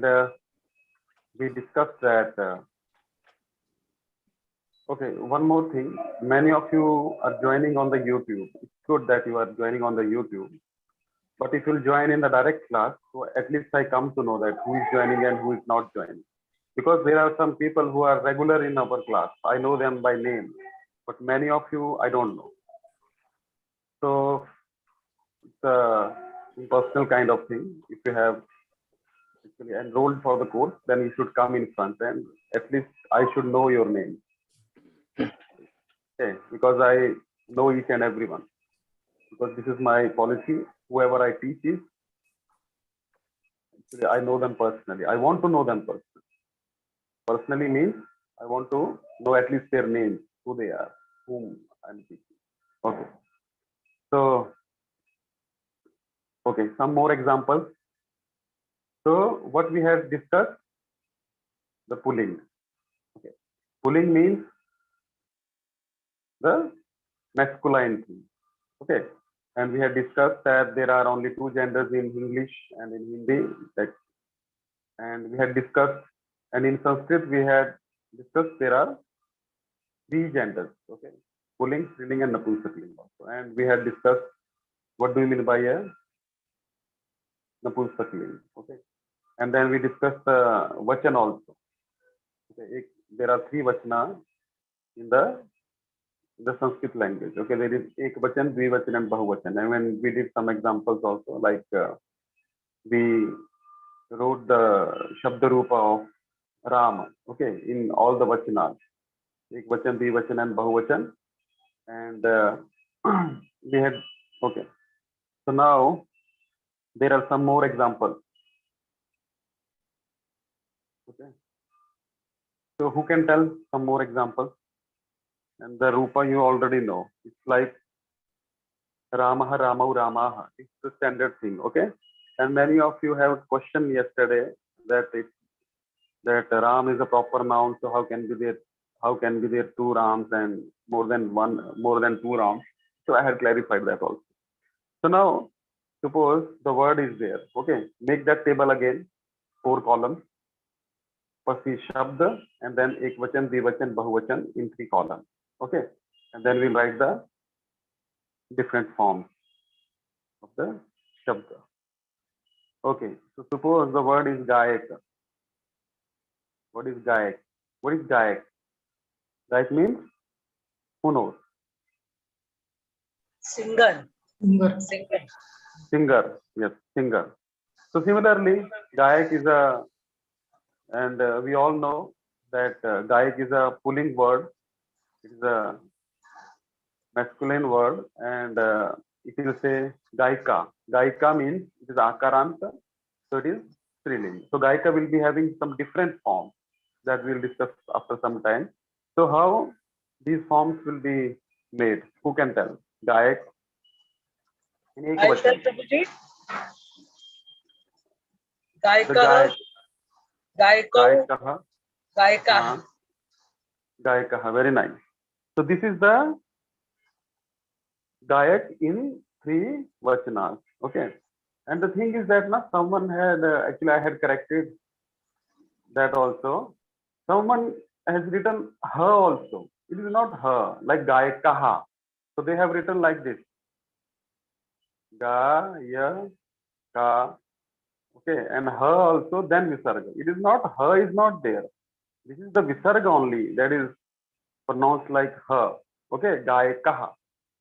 and we discussed that. Okay, one more thing. Many of you are joining on the YouTube. It's good that you are joining on the YouTube. But if you'll join in the direct class, so at least I come to know that who is joining and who is not joining. Because there are some people who are regular in our class. I know them by name, but many of you I don't know. So it's a personal kind of thing. If you have actually enrolled for the course, then you should come in front and at least I should know your name. Okay, because I know each and everyone. Because this is my policy. Whoever I teach is, actually I know them personally. I want to know them personally. Personally means I want to know at least their names, who they are, whom I'm teaching. Okay. So, okay, some more examples. So, what we have discussed, the pulling. Okay. Pulling means the masculine thing. Okay. And we have discussed that there are only two genders in English and in Hindi. And we had discussed, and in Sanskrit we had discussed there are three genders. Okay. Pulling, Striling, and Napumsakling also. And we had discussed what do you mean by a Napumsakling. Okay. And then we discussed Vachan also. Okay. There are three Vachana in the Sanskrit language. Okay. There is Ekvachan, Dvivachan, and Bahuvachan. And when we did some examples also, like we wrote the Shabda Rupa of Rama. Okay. In all the Vachanas. Ekvachan, Dvivachan, and Bahuvachan. And we had, okay. So now there are some more examples. Okay. So who can tell some more examples? And the Rupa you already know. It's like Ramaha, Ramau, Ramaha. It's the standard thing. Okay. And many of you have questioned yesterday that Ram is a proper noun. So how can be there two Rams and more than two Rams? So I had clarified that also. So now suppose the word is there. Okay. Make that table again. 4 columns. First is Shabda and then Ekvachan, Dvivachan, Bahuvachan in 3 columns. Okay. And then we'll write the different forms of the Shabda. Okay. So suppose the word is Gayak. What is Gayak? What is Gayak? Gayak means who knows? Singer. Singer. Yes, singer. So similarly, Gayak is a, and we all know that Gayak is a pulling word. It is a masculine word, and if you say Gaika, Gaika means it is Akaranta, so it is Striling. So Gaika will be having some different forms that we'll discuss after some time. So how these forms will be made? Who can tell? Gayak. I tell Prabhuji. Gaika. Gaika. Gaika. Very nice. So this is the Gayak in 3 vachanas. Okay. And the thing is that now someone had actually I had corrected that also. Someone has written her also. It is not her, like Gayakaha. So they have written like this. Gayaka. Okay, and her also, then Visarga. It is not her is not there. This is the Visarga only that is pronounced like her. Okay, Gayakaha.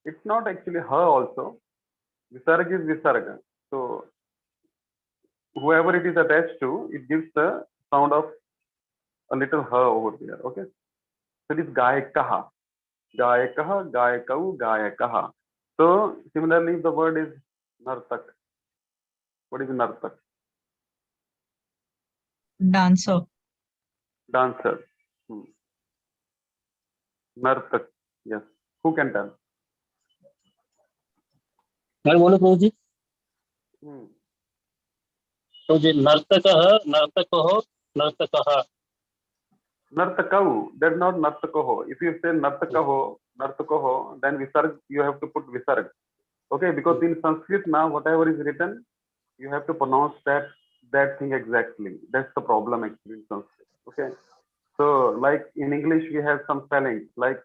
It's not actually her also. Visarga is Visarga. So whoever it is attached to, it gives the sound of a little her over there. Okay. So it is Gayakaha. Gayakaha, Gayakau, Gayakaha. So similarly, the word is Nartak. What is Nartak? Dancer. Dancer. Nartak. Yes. Who can tell? मैं बोलो प्रभु जी तो जी नर्तकः नर्तकः नर्तकः Nartakau. That's not Nartakaho. If you say Nartakaho, then Visarg, you have to put Visarg. Okay, because in Sanskrit now, whatever is written, you have to pronounce that that thing exactly. That's the problem actually in Sanskrit. Okay. So like in English we have some spellings like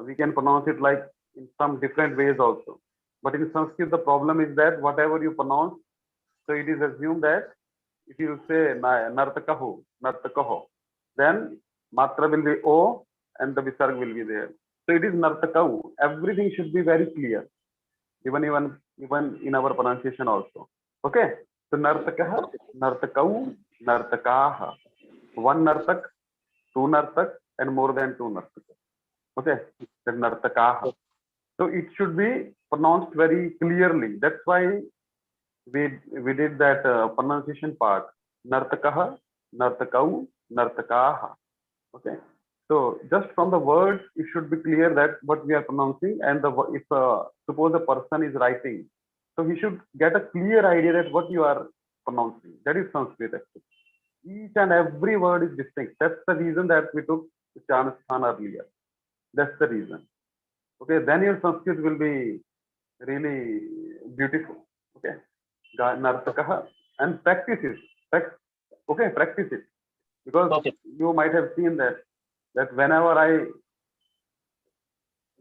we can pronounce it like in some different ways also. But in Sanskrit the problem is that whatever you pronounce, so it is assumed that if you say nartakaho, then matra will be o and the visarg will be there. So it is nartakau. Everything should be very clear, even in our pronunciation also. Okay. So nartakah, nartakau, nartakaha. One nartak, two nartak, and more than two nartak. Okay. Then nartakaha. So it should be pronounced very clearly. That's why we did that pronunciation part. Nartakaha, nartakau, nartakaha. Okay. So just from the words, it should be clear that what we are pronouncing, and if suppose a person is writing, so he should get a clear idea that what you are pronouncing. That is Sanskrit actually. Each and every word is distinct. That's the reason that we took Chanasthan earlier. That's the reason. Okay, then your Sanskrit will be really beautiful. Okay, Nartakaha, and practice it. Okay, practice it, because Okay. you might have seen that whenever I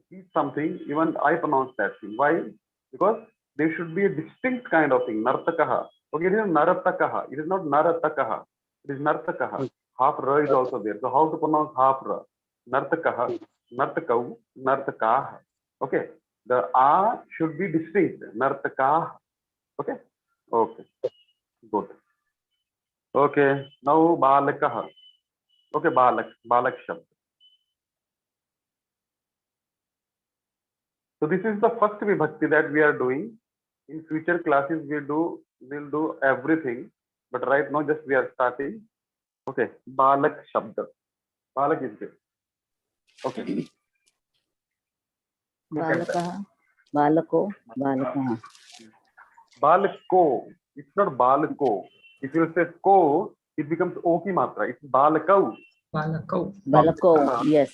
see something, even I pronounce that thing. Why? Because there should be a distinct kind of thing. Nartakaha. Okay, it is Naratakaha. It is not Naratakaha. It is Nartakaha. Half ra is also there. So how to pronounce half ra? Nartakaha, Nartakau, Nartakaha. Okay. The a should be distinct. Nartakaha. Okay. Okay. Good. Okay. Now balakaha. Okay, balak shabd. So this is the first vibhakti that we are doing. In future classes we'll do everything, but right now just we are starting. Okay, balak shabd. Balak is there. Okay. बालकः बालको बालकः Balako. It's not balako. If you say ko, it becomes o ki matra. It's balakau. Balakau. BALCO yes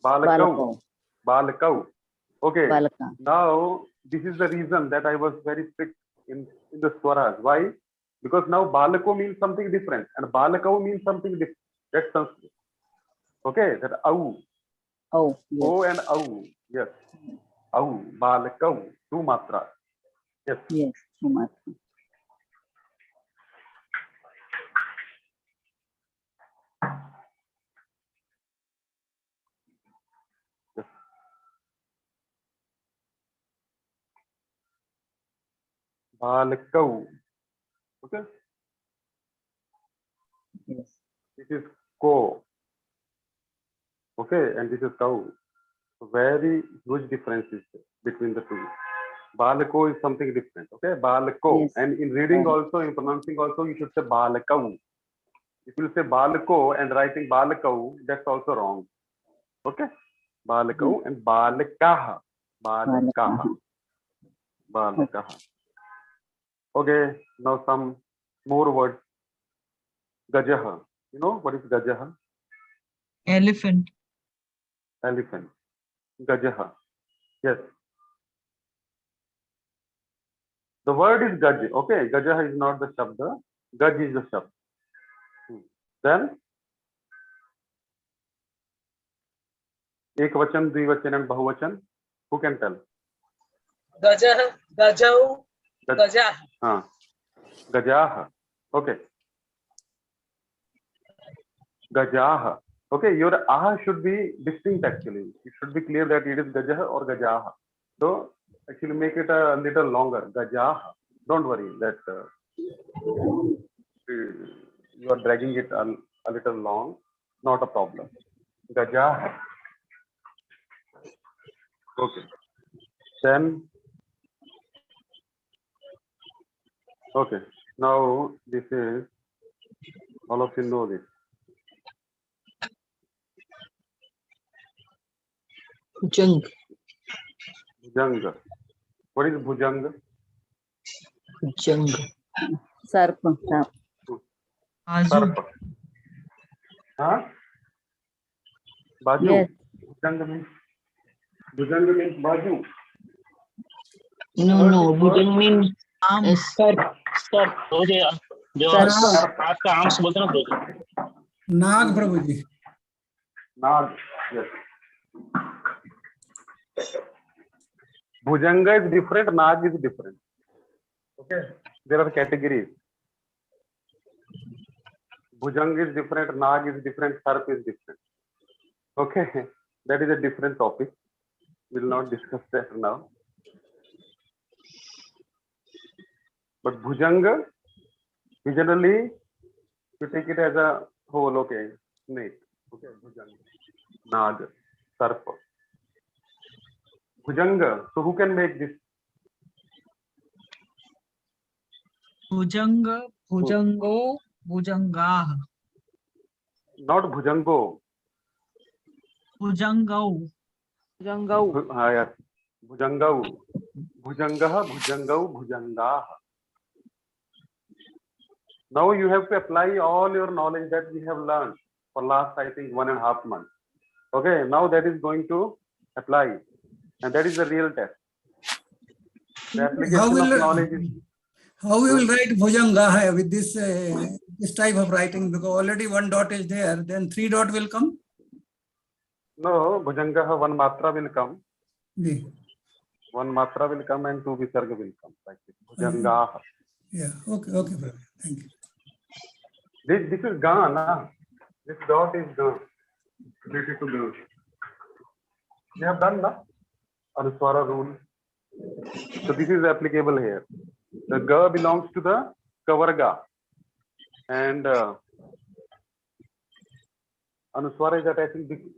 Balakau. Balakau. Okay. बालकः Now this is the reason that I was very strict in the swaras. Why? Because now balako means something different and balakau means something different. That's Sanskrit. Okay, that au. oh yes O and au. Yes. Au. Balakau. Two matra. Yes. yes Kumar. Balakau. Okay. yes This is ko. Okay, and this is cow. Very huge difference is between the two. Balako is something different. Okay, balako. Yes. And in reading also, in pronouncing also, you should say balakau. If you say balako and writing balakau, that's also wrong. Okay, balakau and balakaha. Balakaha. Balakaha. Okay, now some more words. Gajaha. You know what is gajaha? Elephant. Elephant. Gajaha. Yes. The word is gaj. Okay, gajaha is not the shabda. Gaj is the shabda. Then ekvachan, dvivachan, and bahuvachan. Who can tell? Gajah. Gajau. Gajah. Gajaha. Okay. Gajaha. Okay, your aha should be distinct actually. It should be clear that it is gajaha or gajaha. So actually make it a little longer. Gajaha. Don't worry that you are dragging it a little long. Not a problem. Gajaha. Okay. Then okay. Now this is all of you know this. Jung. Bhujanga. What is bhujanga? Jung. सर्प Sarpa. Huh? Baju. yes Bhujanga means baju. No, Bhujang means Sir, मुझे जो सर्प। हाथ का arms बोलते हैं ना प्रभु जी। नाग प्रभु जी। Nag. Yes. Bhujanga is different. Nag is different. Okay. There are categories. Bhujanga is different. Nag is different. Sarp is different. Okay. That is a different topic. We will not discuss that now. But Bhujanga, we generally we take it as a whole. Okay. Snake. Okay. Bhujanga. Nag. Sarpa. Bhujanga. So who can make this? Bhujanga, Bhujango, Bhujangah. Not Bhujango. Bhujangau. Yes. Bhujangau. Bhujangah, Bhujangau, Bhujangah. Now you have to apply all your knowledge that we have learned for last, I think, 1.5 months. Okay. Now that is going to apply. And that is the real test. The application of knowledge is. How we will write Bhujanga with this this type of writing? Because already one dot is there, then 3 dot will come. No, Bhujangah, one matra will come. Yeah. One matra will come and 2 visarga will come. Like this. Bhujangah. Yeah. Okay. Okay, brother. Thank you. This is Ga, na? This dot is Ga. Related to Ga. We have done, na? Anuswara rule. So this is applicable here. The Ga belongs to the Kavarga. And Anuswara is attaching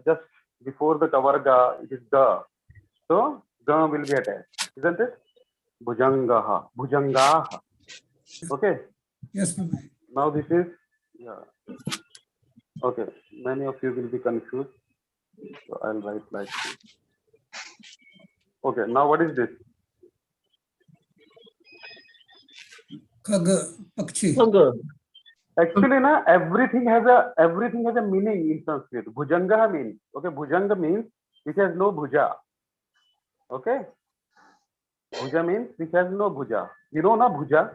just before the Kavarga, it is Ga. So Ga will be attached, isn't it? Bhujangaha. Bhujangaha. Okay. Yes, Prabhu. Now this is, yeah. Okay. Many of you will be confused. So I'll write like this. Okay. Now what is this? Khag, Pakshi. Actually, na, everything has a meaning in Sanskrit. Bhujanga means, okay, Bhujanga means which has no bhuja. Okay. Bhuja means which has no bhuja. You know na bhuja?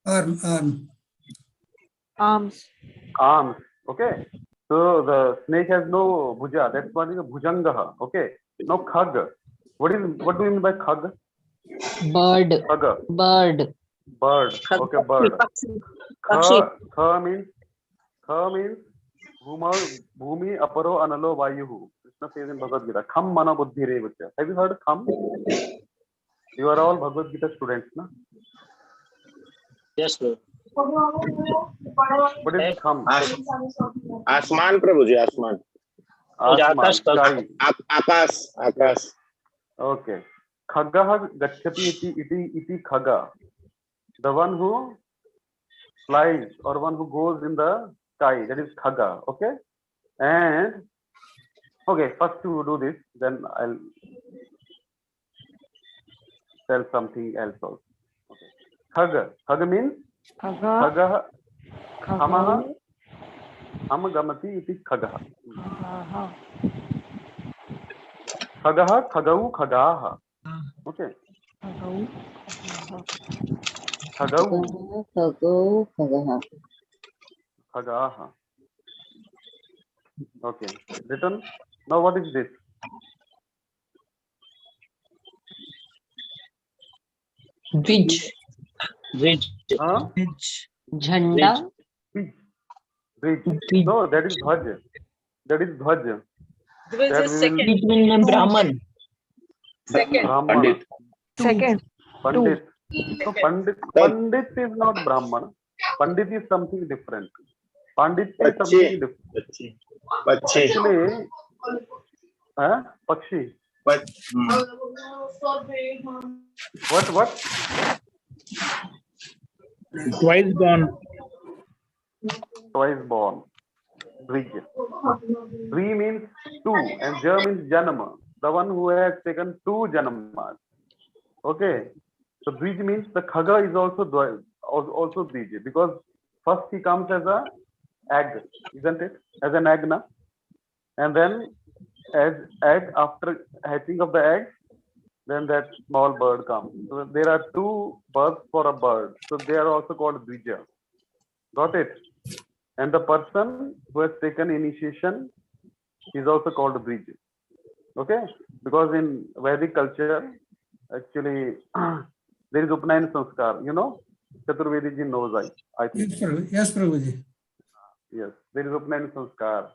Arm. Arms. Okay. So the snake has no bhuja. That's what is a bhujanga. Okay. Now khag. What do you mean by khag? Bird. Khag. Bird. Bird. Okay, bird. Kha means bhumi aparo analo vayuhu. Krishna says in Bhagavad Gita, kham mana buddhi revachya. Have you heard kham? You are all Bhagavad Gita students, na? Yes, sir. What is kham? आसमान प्रभु जी आसमान Asman, आकाश का- sky. Akash Akash Okay. Khagah gacchati iti khaga. The one who flies or one who goes in the sky, that is khaga. Okay. And okay, first to do this, then I'll tell something else also. Okay. Khaga. Khaga means khagah hamaha hamagamati iti khagah. Khagah khagau khagaha. Okay. Khagau Khago. Khagaha. khagaha. Okay. Written. Now what is this? Dvij. Bridge. Huh? Which Jhanda. Dvij. No, that is dhwaj. That is dhwaj. Dvij That is we will- second. Dvij means Brahman. Second. Brahmana. Pandit Second. Pandit. No, Pandit is not Brahmana. Pandit is something different. Pandit is something different. बच्चे बच्चे Actually, Pakshi. What? Twice born. Twice born. Dvij. Dvi means two and Ja means Janama. The one who has taken 2 Janamas. Okay. So Dvij means the Khaga is also Dvij because first he comes as a egg, isn't it? As an egg, na? And then as egg, after hatching of the egg, then that small bird comes. So there are two births for a bird. So they are also called Dvija. Got it? And the person who has taken initiation is also called Dvij. Okay? Because in Vedic culture, actually, there is Upnayan Sanskar. You know? Chaturvedi ji knows, I think. Yes, Prabhuji. Yes, there is Upnayan Sanskar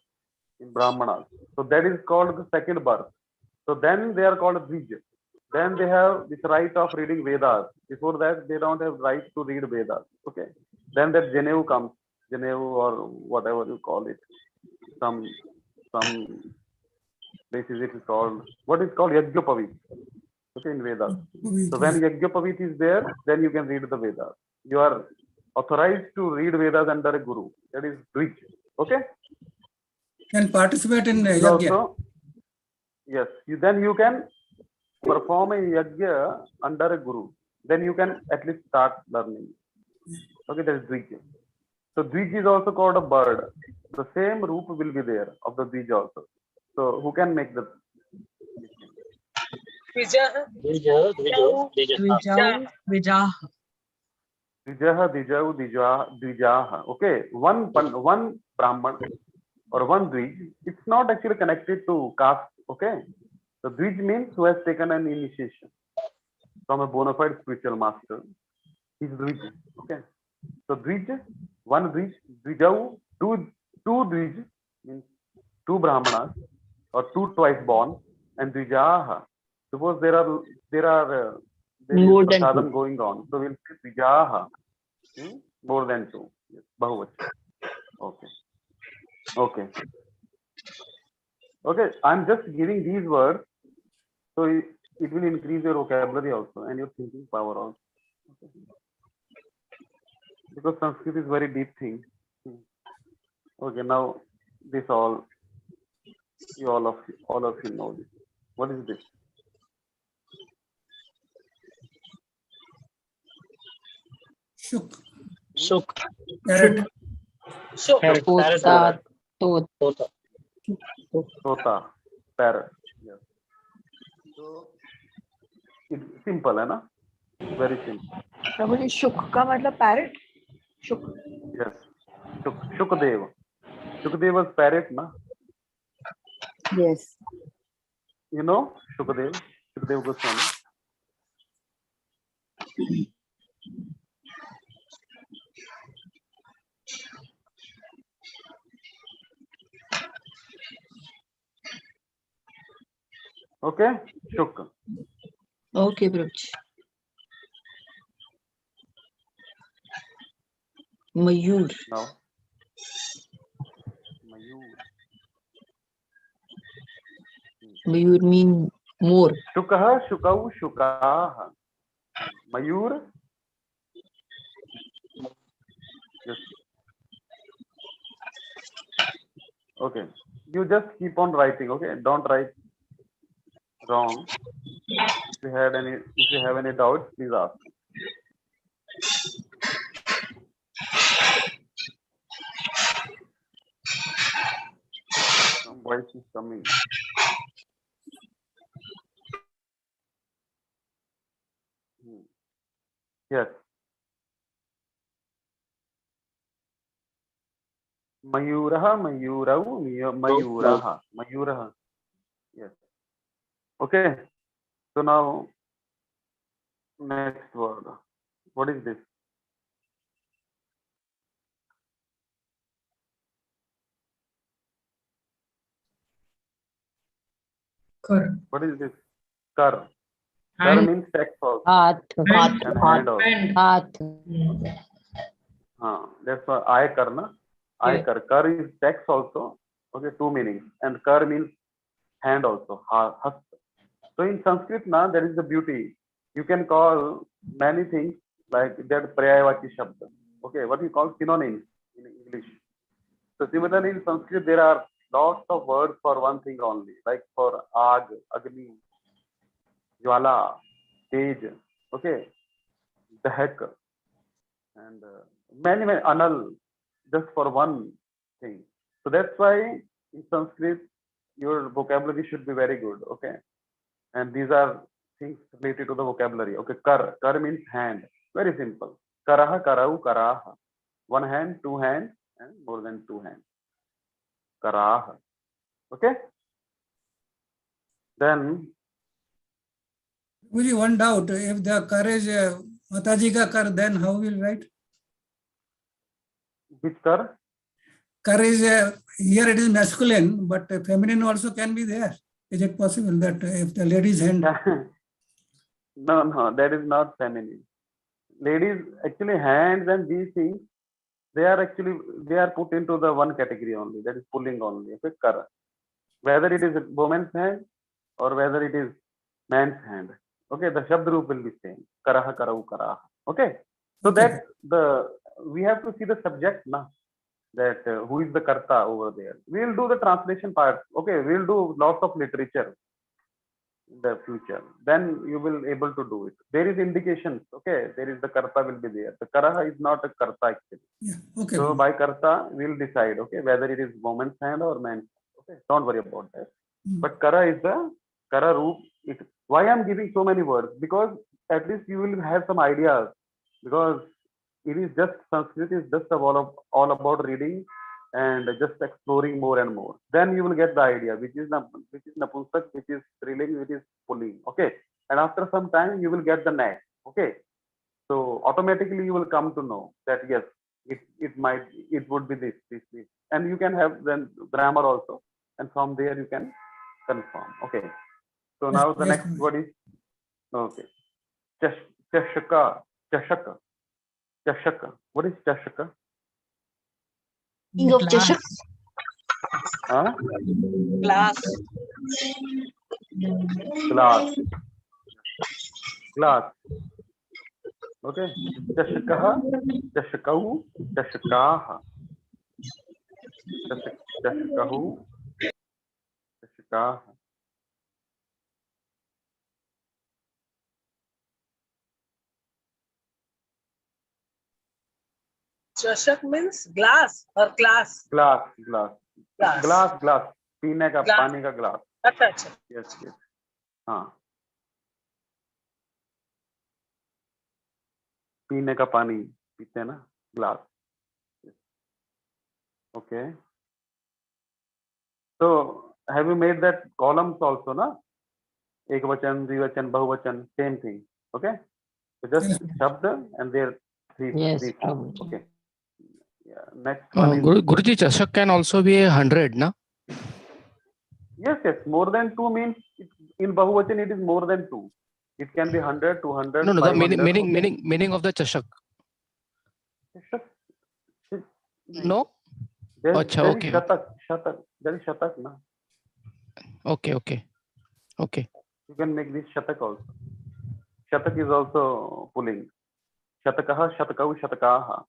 in Brahmanas. So that is called the second birth. So then they are called Dvij. Then they have this right of reading Vedas. Before that, they don't have right to read Vedas. Okay. Then that Janevu comes, Janevu or whatever you call it. Some places it is called, what is called Yajnopavit. Okay, in Vedas. So when Yajnopavit is there, then you can read the Vedas. You are authorized to read Vedas under a guru. That is Dvij. Okay. Can participate in You yajna. also, yes, then you can perform a yajna under a guru. Then you can at least start learning. Okay, that is Dvij. So Dvij is also called a bird. The same roop will be there of the Dvij also. So who can make the Dvija. Dvija, Dvija, Dvija. Dvijau. Dvijah. Dvijaha, Dvijau, Dvijaha. Okay, one Brahman or one Dvij. It's not actually connected to caste. Okay, the Dvij means who has taken an initiation from a bona fide spiritual master. He's Dvij. Okay, so Dvij, one Dvij, Dvijau, two Dvij means two Brahmanas or two twice born, and Dvijaha. Suppose there is More than sadhana two. going on, so we'll say Dvijaha, more than two. Yes, Bahuvachan. Okay. Okay. Okay. I'm just giving these words, so it will increase your vocabulary also and your thinking power also. Okay. Because Sanskrit is very deep thing. Okay. Now this all of you know this. What is this? Shuk. Suk. Carrot. So, Parrot. Tota, tot, Tota. Tota, parrot. Yes. So it's simple, है ना? Very simple. प्रभु जी शुक का मतलब parrot Shuk Yes. Shukdev. Shukdev was parrot, na? yes. You know Shukdev? Shukdev Goswami. Okay? Shuk. Okay, Prabhuji. Mayur. Now. Mayur. Mayur mean more. Shukah, Shukau, Shukah. Mayur. Yes. Okay. You just keep on writing, okay? Don't write wrong. If you have any doubts, please ask. Some voice is coming. Yes. Mayuraha, Mayurau, Mayuraha, Mayuraha. Yes. Okay. So now, next word. What is this? Kar. What is this? Kar. Kar Hand. means text also. Hath, Hand. And hand also. Hand. hath. That's why I karna. I Yeah. kar. Kar is text also. Okay, two meanings. And kar means hand also. Hasta. So in Sanskrit, na, that is the beauty. You can call many things like that Prayavaki Shabda. Okay, what you call synonyms in English. So similarly in Sanskrit, there are lots of words for one thing only, like for Ag, Agni, Jwala, Tej, okay, Dahak, and many Anal, just for one thing. So that's why in Sanskrit, your vocabulary should be very good, okay. And these are things related to the vocabulary. Okay, kar means hand. Very simple. Karah, karau, karah. One hand, two hands, and more than two hands. Karah. Okay. Then Only one doubt. If the kar is Mataji ka kar, then how will write? which kar? Kar is here it is masculine, but feminine also can be there. Is it possible that if the lady's hand? No, that is not feminine. Ladies actually hands and these things, they are put into the one category only. That is pulling only. Okay, kar. Whether it is a woman's hand or whether it is man's hand. Okay, the shabd roop will be same. Karah, karau, karah. Okay. So Okay. that we have to see the subject now. That who is the karta over there. We'll do the translation part. Okay, we'll do lots of literature in the future. Then you will able to do it. There is indications. Okay, there is the karta will be there. The karaha is not a karta actually. Yeah. Okay. So by karta we'll decide. Okay, whether it is woman's hand or man's hand. Okay, don't worry about that. But kara is the kara roop. Why I'm giving so many words? Because at least you will have some ideas. Because it is just Sanskrit is just all about reading and just exploring more and more. Then you will get the idea, which is napunsak, which is striling, which is pulling. Okay, and after some time you will get the knack. Okay, so automatically you will come to know that yes, it would be this, and you can have then grammar also, and from there you can confirm. Okay, so now the next word is okay, chashaka. Chashaka. What is chashaka? King of Glass. Cheshire. Huh? Glass. Glass. Glass. Okay. Chashakah, chashakau, chashakaha. Chashakahu, chashakaha. Chashak means glass or glass. Glass. Glass. पीने का Glass. पानी का glass. अच्छा अच्छा. Yes. हाँ. पीने का पानी पीते हैं ना, glass. Okay. So have you made that columns also, na? Ekvachan, Dvivachan, Bahuvachan, same thing. Okay. So just shabd and there three. Yes, three. Prabhuji. Okay. Yeah. Next one is Guruji, Chashak can also be 100, na? yes. More than two means in Bahuvachan it is more than two. It can be 100, 200. No, the 500. meaning of the Chashak. No? There Acha, is okay. shatak. There is shatak, na. Okay. You can make this shatak also. Shatak is also pulling. Shatakaha, shatakau, shatakaha.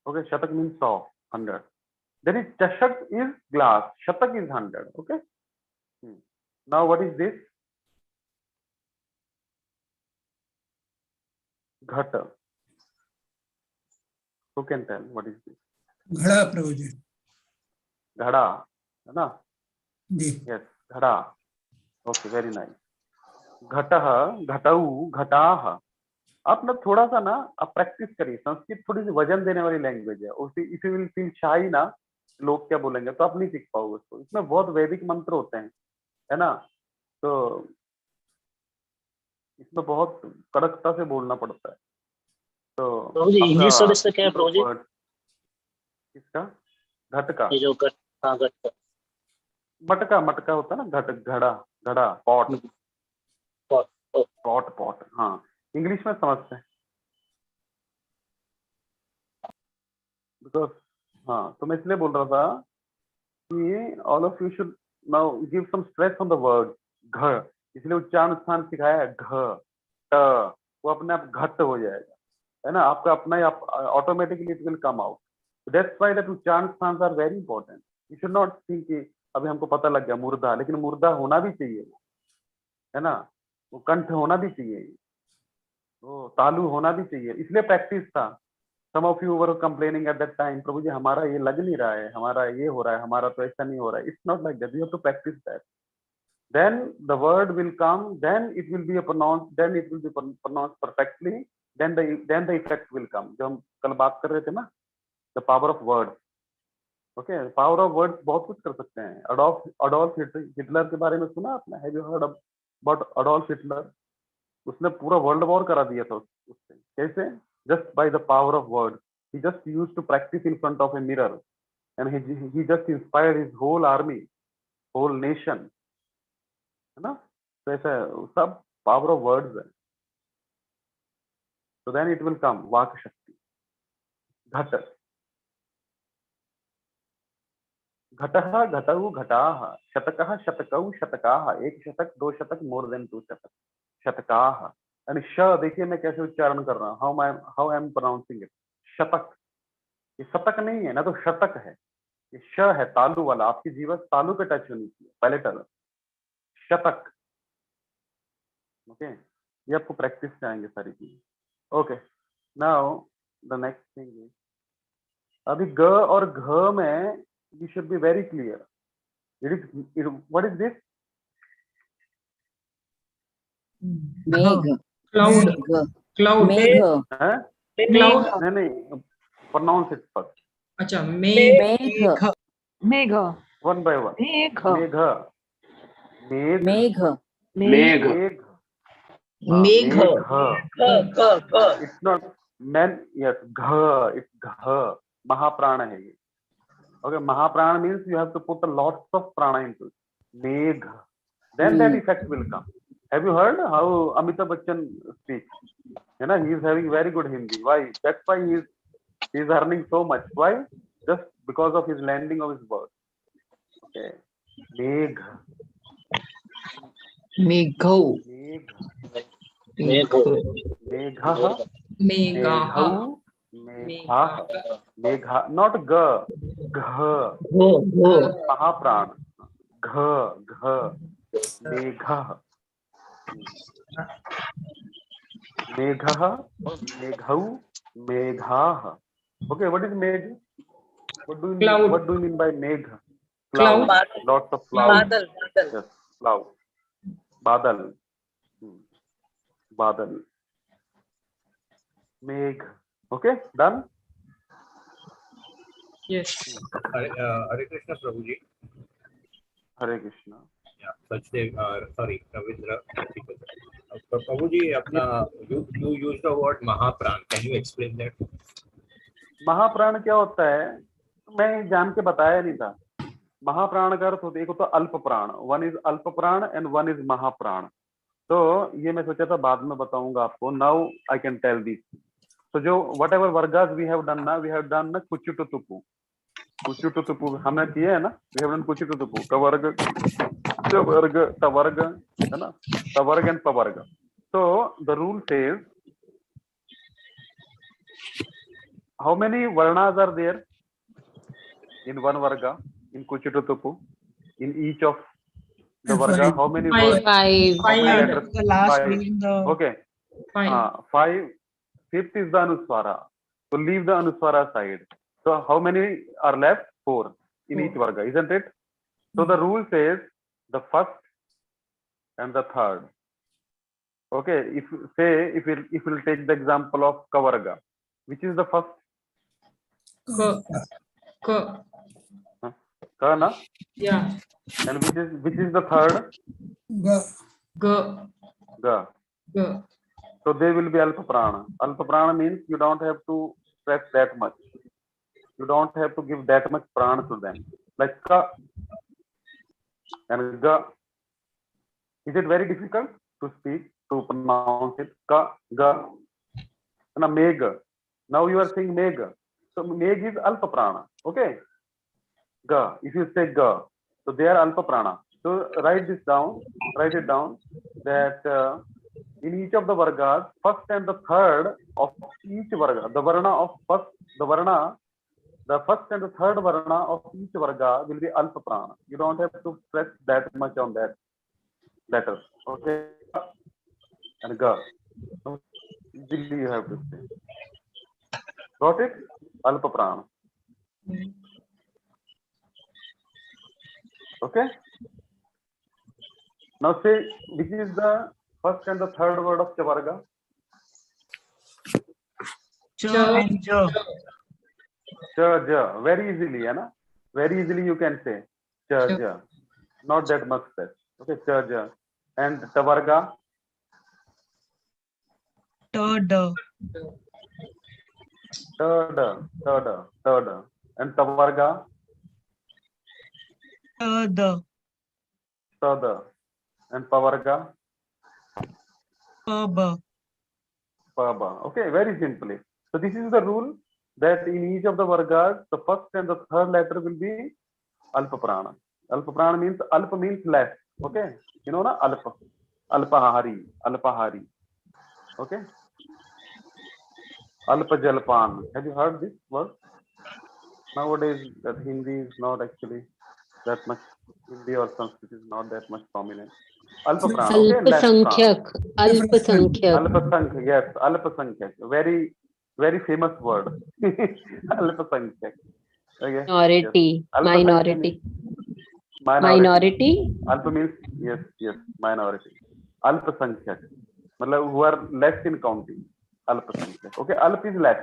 Okay, shatak means 100. There is chashak is glass. Shatak is 100. Okay. Now what is this? Ghata. Who can tell what is this? Ghada, Prabhuji. Ghada. है ना? जी. Yes, ghada. Okay, very nice. घटः, घटौ, घटाः. आप ना थोड़ा सा ना आप practice करिए. संस्कृत थोड़ी सी वजन देने वाली लैंग्वेज है. उसी इफ यू विल फील शाई ना, लोग क्या बोलेंगे तो आप नहीं सीख पाओगे उसको. इसमें बहुत वैदिक मंत्र होते हैं, है ना? तो इसमें बहुत कड़कता से बोलना पड़ता है. तो प्रभुजी इंग्लिश वर्ड इसका क्या है प्रभुजी? किसका? घट का. ये जो घट का. मटका होता है ना. घट, घड़ा, पॉट. हाँ, इंग्लिश में समझते हैं. बिकॉज हाँ, तो मैं इसलिए बोल रहा था कि all of you should now give some stress on the word घ. इसलिए उच्चारण स्थान सिखाया है. घ ट, वो अपने आप घट हो जाएगा, है ना. आपका अपना ही automatically it will come out. That's why that उच्चारण स्थान are very important. You should not think कि अभी हमको पता लग गया मुर्दा, लेकिन मुर्दा होना भी चाहिए, है ना. वो कंठ होना भी चाहिए, वो तालु होना भी चाहिए. इसलिए प्रैक्टिस था. Some of you were complaining at that time, Prabhu ji हमारा ये लग नहीं रहा है, हमारा ये हो रहा है, हमारा तो ऐसा नहीं हो रहा है. It's not like that. You have to practice that. then the word will come, then it will be pronounced, then it will be pronounced perfectly, then the effect will come. जो हम कल बात कर रहे थे ना, the power of words. Okay, power of words बहुत कुछ कर सकते हैं. अडोल्फ हिटलर के बारे में सुना आपने? Have you heard about Adolf Hitler? उसने पूरा वर्ल्ड वॉर करा दिया था उससे. कैसे? Just by the power of words. He just used to practice in front of a mirror, and he just inspired his whole army, whole nation. है ना? तो ऐसा सब power of words है. So then it will come वाक शक्ति. घट, घटः घटौ घटाः, शतकः शतकौ शतकाः. एक शतक, दो शतक, मोर देन 2 शतक, शतकाः. यानी श देखिए मैं कैसे उच्चारण कर रहा हूँ. How I am pronouncing it. शतक, ये शतक नहीं है ना, तो शतक है. ये श है तालु वाला. आपकी जीभ तालु पे टच होनी चाहिए, पैलेटल. शतक. ओके, ये आपको प्रैक्टिस से आएंगे सारी चीजें. Okay, now the next thing is, अभी ग और घ में you should be very clear. What is this? Megh. Cloud. Megh. Cloud. Megh. Huh? Cloud. नहीं, pronounce it first. अच्छा, मेघ. Megha. One by one. Megha. Megha. Megh. Megh. Megh. It's not man. Yes, gha. It's gha. Mahaprana है ये. Okay, Mahaprana means you have to put a lots of prana into it. Megh. Then that effect will come. Have you heard how Amitabh Bachchan speaks? You know, he is having very good Hindi. Why? That's why he is earning so much. Why? Just because of his landing of his words. Okay. Megh. Megho. Megho. Meghah. Megha. Meghah. Megha. Not ga. Gha. Mahaprana. Gha. Meghah. Meghah. Meghau. Meghah. Okay, what is Megh? What do you mean by Megh? Cloud. Lots of clouds. Badal. Yes, cloud. Badal. Badal. Megh. Okay, done? Yes. Hare Krishna Prabhuji. Hare Krishna. Yeah, Sachdev, sorry, Ravindra. Prabhuji, you used the word Mahapran. Can you explain that? महाप्राण क्या होता है? मैं जान के बताया नहीं था. महाप्राण का अर्थ होता है, एक होता अल्प प्राण. वन इज अल्प प्राण एंड वन इज महाप्राण. तो ये मैं सोचा था बाद में बताऊंगा आपको. Now I can tell this. तो जो वट एवर वर्गास वी हैव डन ना कुचुटु तुपु हमने किए है ना. वी हैव डन कुचुटु तुपु, कवर्ग, तवर्ग, है ना, तवर्ग एंड पवर्ग. So the rule says how many varnas are there in one varga in kuchitu tupu? In each of the varga, how many words? Five. The last Five. being the Okay. Five. 5. Fifth is the anuswara. So leave the anuswara side. So how many are left? 4 in each varga, isn't it? So the rule says the first and the third. Okay, if we'll take the example of kavarga, which is the first? Ka. Ka na? Yeah. And which is the third? Ga. Ga. Ga. So they will be alpa prana. Alpa prana means you don't have to stress that much. You don't have to give that much prana to them. Like ka and ga. Is it very difficult to speak, to pronounce it? Ka, ga. Na mega. Now you are saying mega. So meg is alpa prana. Okay. Ga. If you say ga, so they are alpa prana. So write it down that in each of the vargas, first and the third of each varga, the first and the third varna of each varga will be alpa prana. You don't have to stress that much on that letter. Okay. And ga. Easily you have to say. Got it? Alpa prana. Okay. Now say which is the first and the third word of Chavarga? Ch and J. Cha, ja. Very easily, है ना? Very easily you can say cha, ja. Not that much stress. Okay, cha, ja. And Tavarga? T, D. Third. And Tavarga? T, D. Third. And Pavarga? P, B. Paba. Okay, very simply. So this is the rule that in each of the vargas, the first and the third letter will be alpa prana. Alpa prana means alpa means less. Okay, you know na alpa, alpahari. Okay, alpa jalpan. Have you heard this word? Nowadays, that Hindi is not actually that much. Hindi or Sanskrit is not that much prominent. Alpa prana. Okay, less prana. Alpasankhyak. Yes, alpasankhyak. Very famous word. Alpasankhyak. Okay. Minority. Yes. Minority. Minority. Alpa means yes, minority. Alpasankhyak. Matlab who are less in counting. Alpasankhyak. Okay, alp is less.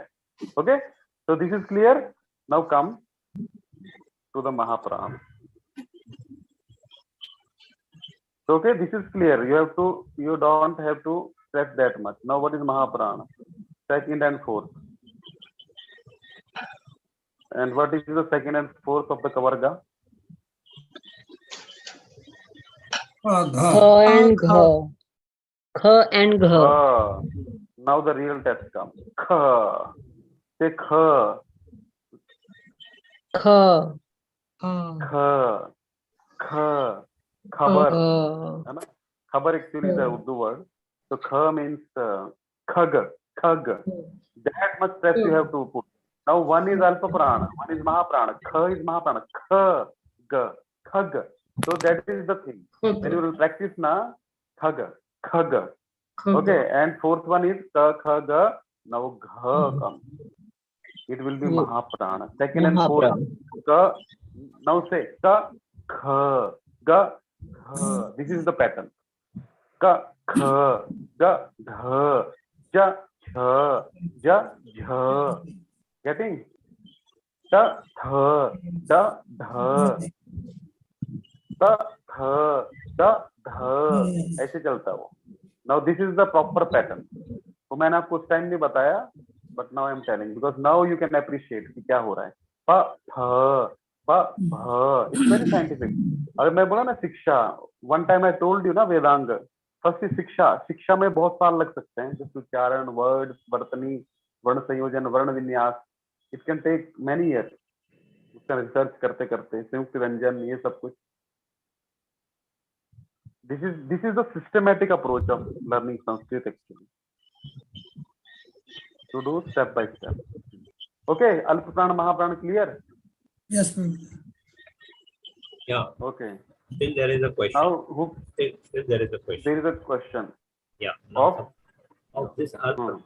Okay, so this is clear. Now come to the Mahaprana. So, okay, this is clear. You don't have to stress that much. Now, what is Mahaprana? Second and fourth. And what is the second and fourth of the Kavarga? Kha and Gha. Kha and Gha. Now the real test comes. Kha. Say Kha. Kha. Kha. Kha. Khabar. Khabar actually is a Urdu word. So Kha means Khag. That much stress you have to put. Now one is Alpa Prana, one is Mahaprana. Kha is Mahaprana. Khag. So that is the thing. When you will practice na, Khag. Okay, and fourth one is Ka, Kha, Ga. Now Gha comes. It will be Mahaprana. Second and fourth. Ka. Now say Ka, Kha, Ga, Gha. This is the pattern. Ka, Kha, Ga, Gha, Ja, Cha, Ja, Jha. Getting? Ta, Tha, Da, Dha. Ta, Tha, Da, Dha. ऐसे चलता है वो. Now this is the proper pattern. तो मैंने आपको उस time नहीं बताया, but now I am telling because now you can appreciate कि क्या हो रहा है. Pa, Pha, Pa, Bha. It's very scientific. अगर मैं बोला ना शिक्षा, one time I told you ना वेदांग. First is शिक्षा में बहुत साल लग सकते हैं, जैसे उच्चारण, वर्ड, वर्तनी, वर्ण संयोजन, वर्ण विन्यास. It can take many years. उसका रिसर्च करते करते संयुक्त व्यंजन ये सब कुछ. This is the systematic approach of learning Sanskrit actually. To do step by step. Okay, Alpa Prana, Mahaprana clear? Yes, Prabhu. Yeah. Okay. Still there is a question. Now, Still there is a question. there is a question. Yeah. Of this Alpa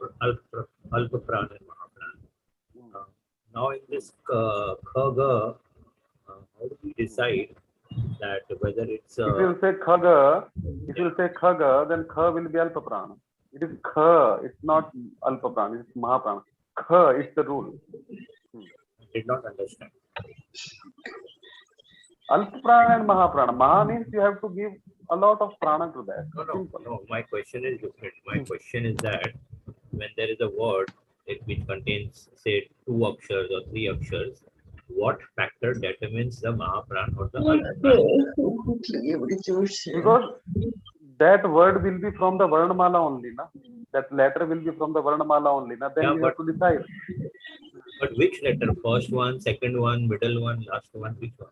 Prana and Mahaprana. Now in this Kha, Ga, how do we decide that whether it's if you say Khaga, then Kha will be Alpa Prana. It is Kha, it's not Alpa Prana, it's Mahaprana. Kha is the rule. did not understand. Alpa Prana and Mahaprana. Maha means you have to give a lot of prana to that. No. My question is different. My question is that when there is a word which contains, say, 2 akshars or 3 akshars, what factor determines the Mahaprana or the Alpa Because that word will be from the Varnamala only, na? That letter will be from the Varnamala only, na? Then you have to decide. But which letter? First one, second one, middle one, last one, which one?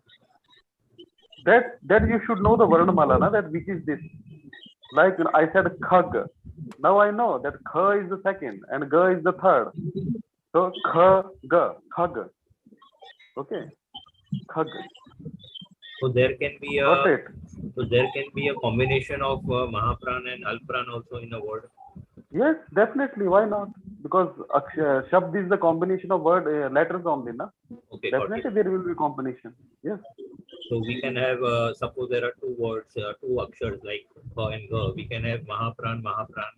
That you should know the Varnamala, na? That which is this. Like I said Khag. Now I know that Kha is the second and Ga is the third. So Kha, Ga, Khag. Okay. Khag. So there can be a combination of Mahaprana and Alprana also in a word. Yes, definitely. Why not? Because Shabd is the combination of letters only, na? Okay, definitely there will be combination. Yes. So we can have, suppose there are two words, two akshars like ha and ga. We can have Mahapran, Mahapran,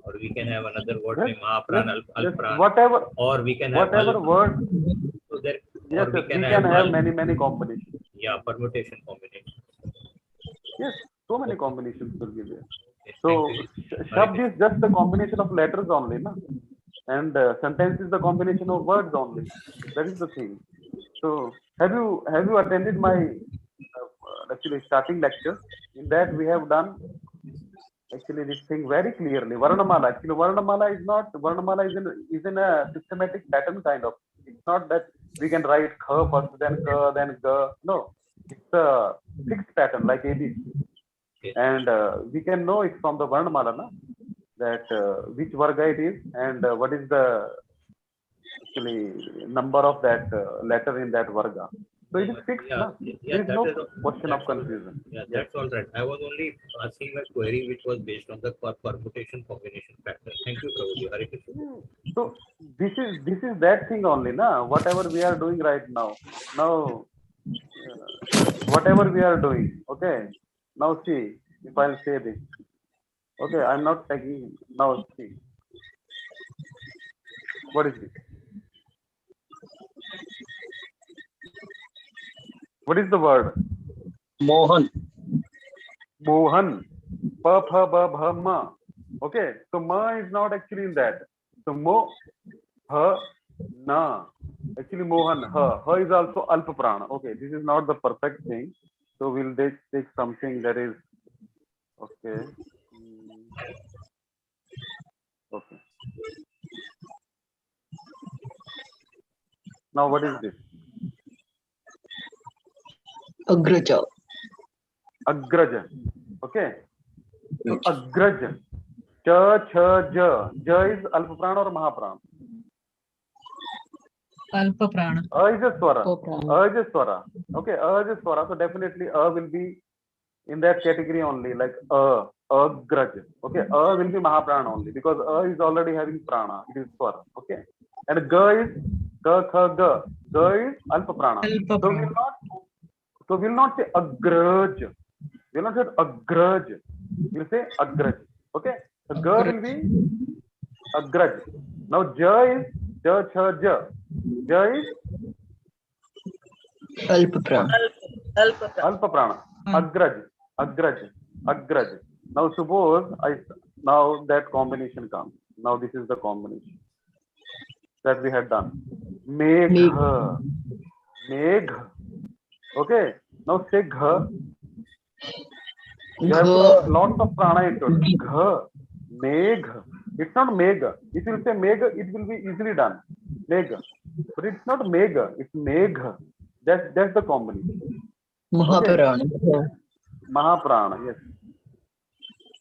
or we can have another word Yes, like Mahapran, yes, yes. Alpran, Whatever, or we can have whatever word. So there, Yes, or we yes, can we have can have many combinations. yeah, permutation combination. Yes, so many Okay. combinations will be there. Okay, So thank you. shabd is just the combination of letters only, na? And sentence is the combination of words only. That is the thing. So have you attended my actually starting lecture? In that we have done actually this thing very clearly. Varnamala. Actually, Varnamala is in a systematic pattern kind of. It's not that we can write kha first, then ka, then ga. No, it's a fixed pattern like ABC. Okay. And we can know it from the Varnamala, na? That which varga it is and what is the actually number of that letter in that varga. So it is fixed, Yeah, na? yeah, There is that no is question of that's all right. confusion. Yeah, Yes. that's all right. I was only asking a query which was based on the permutation combination factor. Thank you, Prabhuji. Hare Krishna. So this is that thing only, na? Whatever we are doing right now. Now, whatever we are doing, okay. Now see, if I'll say this, okay, I'm not taking. Now see, what is this? What is the word? Mohan. Mohan. Pa, pha, ba, bha, ma. Okay, so ma is not actually in that. So mo, ha, na. Actually, Mohan, ha. Ha is also alpa prana. Okay, this is not the perfect thing. So we'll take something that is okay. Okay. Now what is this? Agraja. Agraja. Okay. So Agraja. Cha, cha, ja. Ja is alpa prana or mahaprana? Alpa prana. A is a swara. Uprana. A is a swara. Okay, A is a swara. So definitely A will be in that category only, like grudge. Okay, A will be Mahaprana only because A is already having prana. It is swara. Okay, and Ga is Ga, Kha, Ga. Ga is Alpa prana. Alpa So prana. we'll not say agraj. We'll not say agraj. We'll say agraj. Okay, so Ga will be agraj. Now Ja is Ja, Cha, Ja. Ja is Alpaprana. Alpa prana. Alpa prana. Agraj. Agraj. Agraj. Now suppose now that combination comes. Now this is the combination that we had done. Megha. Megha. Okay. Now say gha. You have to put lots of prana into it. Gha. Megha. It's not mega. If you say mega, it will be easily done. Mega. But it's not mega. It's megha. That's the combination. Mahaprana. Mahaprana, yes.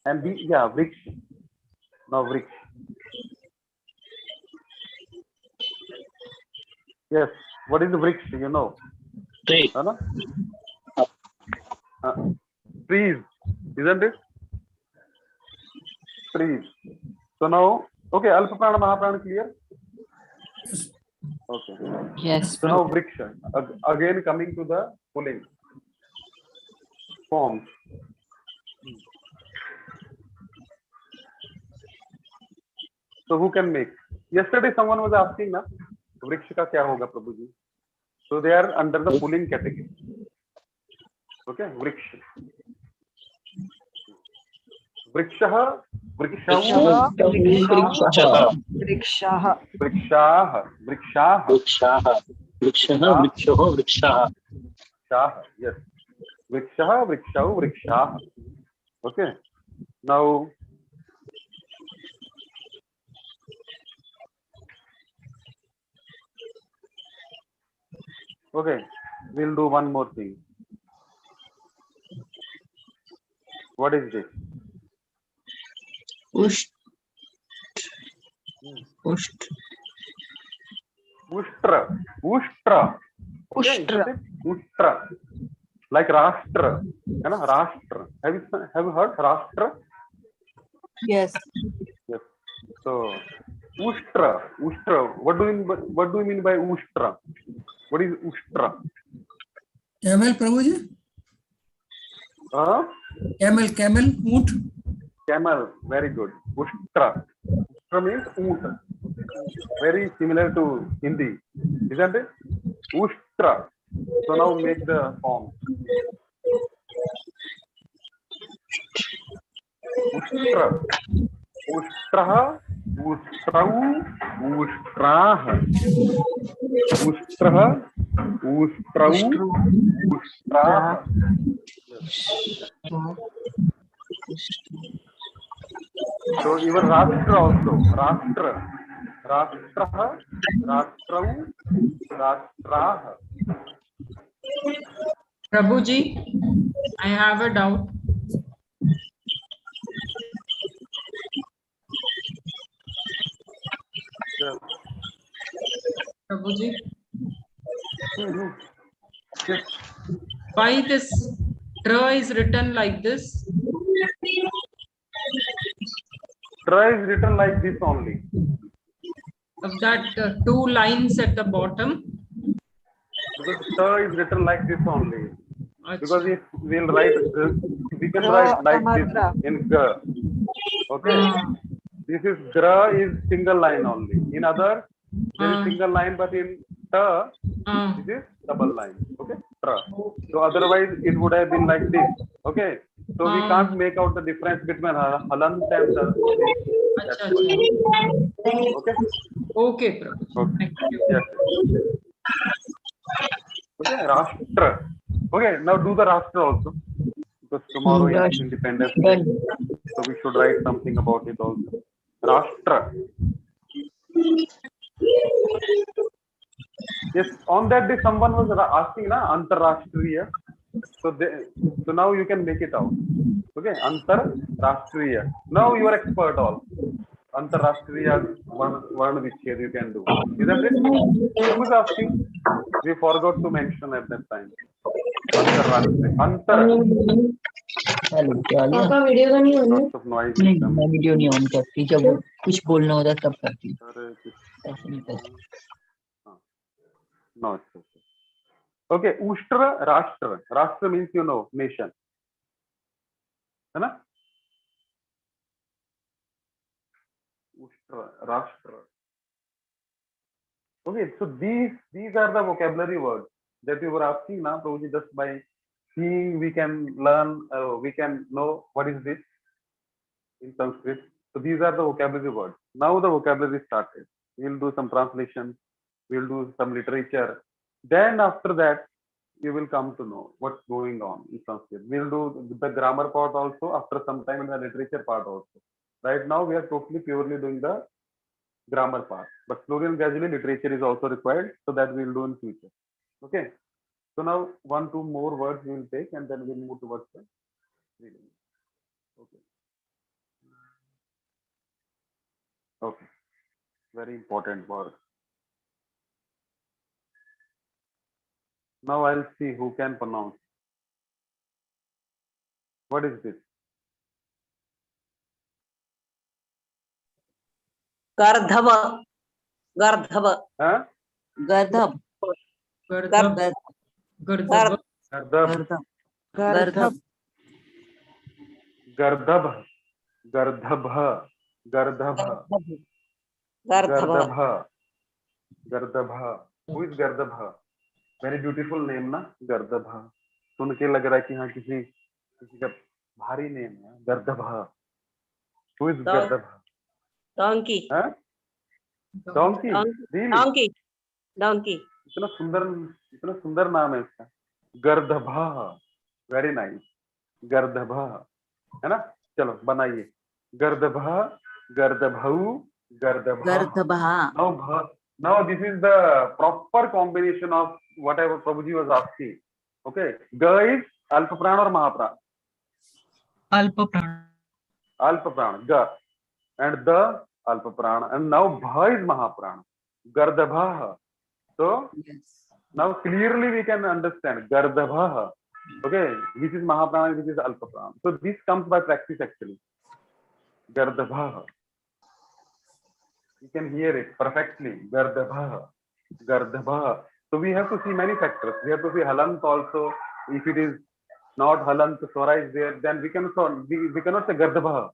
And Vriksha. Now Vriksha. Yes. What is the Vriksha? You know. Tree. Huh? Trees. Isn't it? Trees. So now, okay, Alpa Prana, Mahaprana clear? Okay. Yes. So now Vriksha. Again coming to the pulling forms. So who can make? Yesterday someone was asking na, Vriksha ka kya hoga Prabhuji? So they are under the pulling category. Okay, Vriksha. Vrikshaha, Vrikshau, Vrikshaha. Vrikshaha. Vrikshaha, Vrikshaha, Vrikshaha. Vrikshaha. Vrikshoho. Vrikshaha. Vrikshaha. Yes. Vrikshaha, Vrikshau, Vrikshaha. Okay. Now, okay, we'll do one more thing. What is this? Usht. Usht. Ushtra. Ushtra. Okay, Ushtra. isn't it? Ushtra. Like Rashtra. You know, Rashtra. Have you heard Rashtra? Yes. Yes. So Ushtra. Ushtra. What do you mean by Ushtra? What is Ushtra? Camel, Prabhuji? Camel, oot. Camel, very good. Ushtra. Ushtra means oot. Very similar to Hindi, isn't it? Ushtra. So now make the form. Ushtra. Ushtraha. Ustrau. Ustraha. Ustraha. Ustrau. Ustraha. So even Rashtra also. Rashtra. Rashtraha. Rashtrau. Rashtraha. Prabhuji, I have a doubt. Yeah. Prabhuji, Yes. why this tra is written like this? Tra is written like this only. Of that two lines at the bottom. Because ta is written like this only. Because Acha. if we'll write this, we can write like this in ga. Okay. This is gra is single line only. In other, there is single line, but in ta, this is double line. Okay. Tra. So otherwise, it would have been like this. Okay. So we can't make out the difference between halant and the. Acha, That's why. acha. Okay. Okay, Prabhuji. Okay. Thank you. Yes. Okay. Rashtra. Okay. Now do the Rashtra also. Because tomorrow is Independence Day. So we should write something about it also. Rashtra. Yes, on that day someone was asking na Antarashtriya. So now you can make it out. Okay, Antarashtriya. Now you are expert all. Antarashtriya one Vichhed you can do. Isn't it? Who is asking? We forgot to mention at that time. Antarashtriya. Antar. Hello क्या आ गया पापा video तो नहीं होनी Lots of noise. नहीं मैं video नहीं on करती जब वो कुछ बोलना होता है तब करती हूँ Hare Krishna. ऐसे नहीं करती No, it's okay. Okay, Ushtra, Rashtra. Rashtra means, you know, nation. है ना? Ushtra, Rashtra. Okay, so these are the vocabulary words that you were asking now, Prabhuji, just by seeing we can learn, we can know what is this in Sanskrit. So these are the vocabulary words. Now the vocabulary started. We'll do some translation. We'll do some literature. Then after that, you will come to know what's going on in Sanskrit. We'll do the grammar part also after some time, and the literature part also. Right now, we are totally purely doing the grammar part, but slowly and gradually literature is also required, so that we will do in future. Okay. So now 1-2 more words we will take, and then we'll move towards the reading. Okay. Okay. Very important word. Now I'll see who can pronounce. What is this? Gardhava. Gardhava. Huh? गर्दभ Gardab. Gardab. Gardab. गर्दभ Gardab. Gardabha. Gardabha. Gardhava. Gardabha. Who is Gardabha? Very beautiful name ना Gardabha. सुन के लग रहा है कि हाँ किसी का भारी नेम है Gardabha. Who is Gardabha? Donkey. Huh? Donkey. Really? Donkey. Donkey. इतना सुंदर नाम है इसका. Gardabha. Very nice. Gardabha. है ना? चलो बनाइए. Gardabha. Gardabhau. Gardabha. Now this is the proper combination of whatever Prabhuji was asking. Okay. Ga is Alpa Prana or Mahapran? अल्प प्राण Alpa Prana. Ga. And the Alpa Prana. And now Bha is Mahaprana. Gardabha. So now clearly we can understand Gardabha. Okay. Which is Mahaprana, which is Alpa Prana. So this comes by practice actually. Gardabha. You can hear it perfectly. Gardabha. Gardabha. So we have to see many factors. We have to see halant also. If it is not halant, swara is there, then we cannot say gardabha.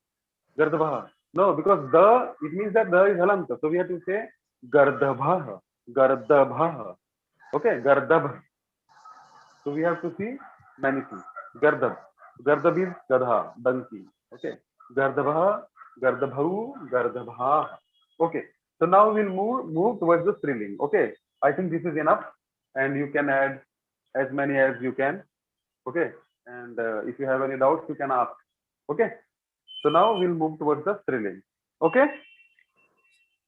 Gardabha. No, because the, it means that the is halant. So we have to say gardabha. Gardabha. Okay, gardabh. So we have to see many things. Gardab. Gardab is gadha, donkey. Okay. Gardabha, gardabhu, gardabha. Okay. So now we'll move towards the striling. Okay. I think this is enough, and you can add as many as you can. Okay. And if you have any doubts, you can ask. Okay. So now we'll move towards the striling. Okay.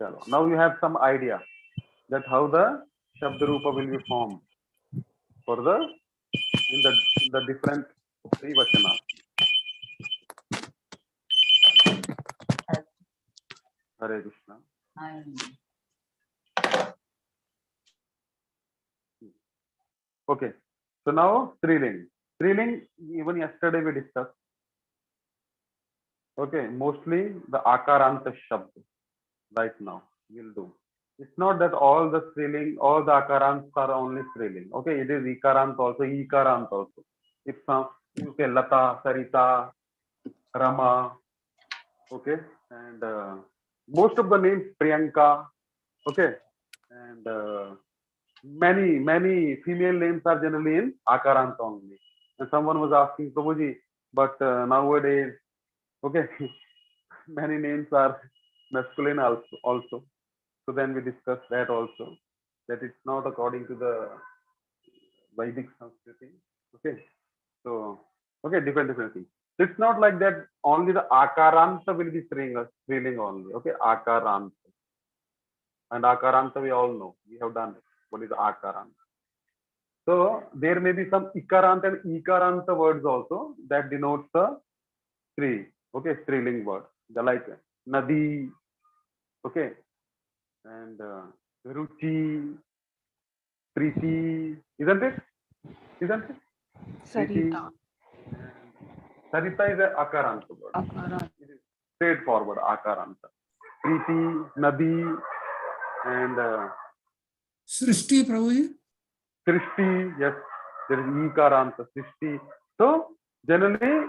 Chalo. Now you have some idea that how the Shabda Rupa will be formed for the in the different three vachanas. Hare Krishna. Okay. So now striling. Striling, even yesterday we discussed. Okay, mostly the akaranta shabd. Right now we'll do. It's not that all the striling, all the akarants are only striling. Okay, it is ikarant also, ikarant also. If some you say Lata, Sarita, Rama. Okay, and most of the names Priyanka. Okay, and many female names are generally in akarant only. And someone was asking Prabhuji, but nowadays, okay, many names are masculine also. So then we discussed that also, that it's not according to the Vedic Sanskrit. Okay, so okay, different things. So it's not like that only the akaranta will be striling only. Okay, akaranta. And akaranta we all know. We have done it. What is akaranta? So there may be some ikaranta and ikaranta words also that denotes the stri. Okay, striling word. The like nadi. Okay, and ruchi, priti. Isn't it? Isn't it? Sarita. Sarita is a akaranta word. It is straightforward akaranta. Priti, nadi, and Srishti, Prabhuji. Srishti, yes, there is Ikaranta, Srishti. So generally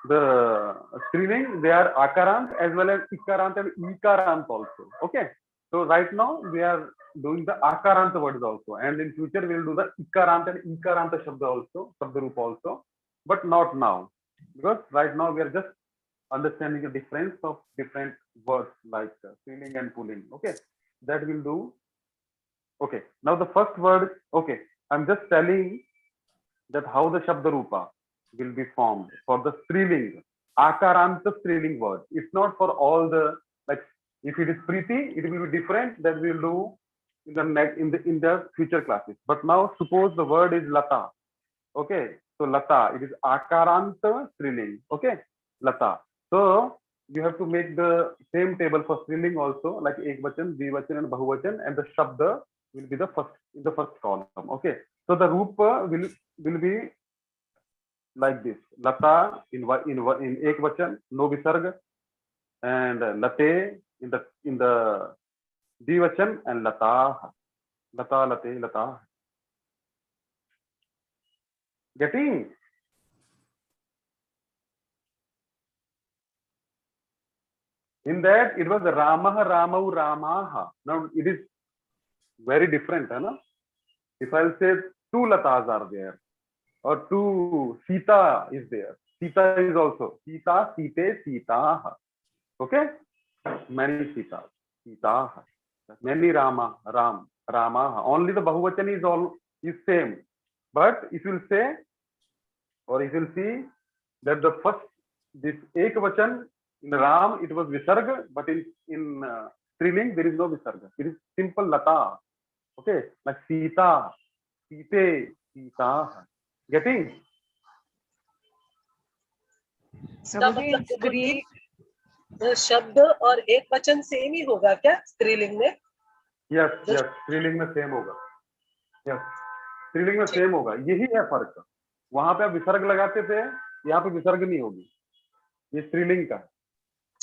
the striling they are Akarant as well as Ikarant and Ikarant also. Okay. So right now we are doing the Akaranta words also, and in future we will do the Ikarant and Ikaranta Shabda also, Shabda Rupa also, but not now, because right now we are just understanding the difference of different words like striling and pulling. Okay, that will do. Okay, now the first word, okay, I'm just telling that how the Shabda Rupa will be formed for the striling, Akaranta striling word. It's not for all the, like, if it is Priti, it will be different, that we'll do in the next in the future classes. But now suppose the word is Lata. Okay, so Lata, it is Akaranta striling. Okay, Lata. So you have to make the same table for striling also, like Ekvachan, Dvivachan, and Bahuvachan, and the Shabda will be the first in the first column. Okay, so the Rupa will be like this: Lata in Ekvachan, no Visarga, and Late in the Dvivachan, and Lata, Late, Lata. Getting? In that it was Ramah, Ramau, Ramaha. Now it is very different, huh? If I'll say two Latas are there, or two Sita is there. Sita is also Sita, Site, Sita. Okay, many Sita, Sita, many Rama, Ram, Rama. Only the Bahuvachan is same. But if you'll say, or if you'll see that the first this Ekvachan in Ram it was Visarga, but in Striling there is no Visarga. It is simple Lata. Okay, like Sita, Site, Sita. Getting? इसका मतलब प्रभुजी शब्द और एक वचन same ही होगा क्या स्त्रीलिंग में? Yes, yes, स्त्रीलिंग में सेम होगा. Yes, स्त्रीलिंग में सेम होगा. यही है फर्क. वहां पे आप विसर्ग लगाते थे, यहाँ पे विसर्ग नहीं होगी. ये स्त्रीलिंग का.